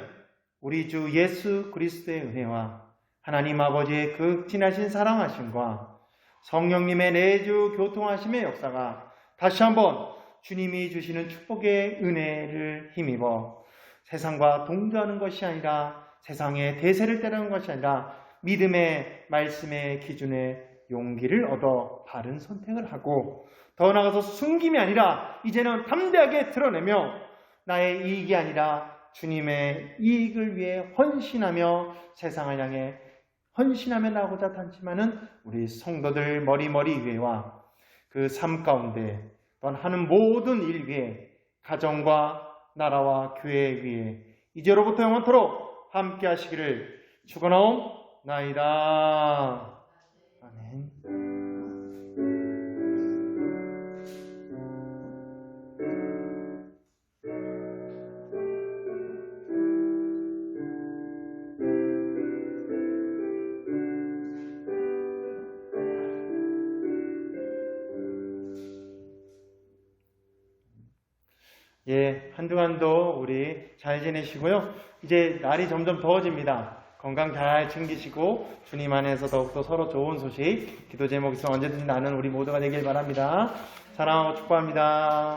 우리 주 예수 그리스도의 은혜와 하나님 아버지의 극진하신 사랑하심과 성령님의 내주 교통하심의 역사가 다시 한번 주님이 주시는 축복의 은혜를 힘입어 세상과 동조하는 것이 아니라 세상의 대세를 따르는 것이 아니라 믿음의 말씀의 기준에 용기를 얻어 바른 선택을 하고 더 나아가서 숨김이 아니라 이제는 담대하게 드러내며 나의 이익이 아니라 주님의 이익을 위해 헌신하며 세상을 향해 헌신하며 나오고자 하지만은 우리 성도들 머리머리 위에와 그 삶 가운데 또한 하는 모든 일 위에 가정과 나라와 교회 위에 이제로부터 영원토록 함께 하시기를 축원하옵나이다. 아멘. 예, 한동안도 우리 잘 지내시고요. 이제 날이 점점 더워집니다. 건강 잘 챙기시고 주님 안에서 더욱더 서로 좋은 소식, 기도 제목 있으면 언제든지 나는 우리 모두가 되길 바랍니다. 사랑하고 축복합니다.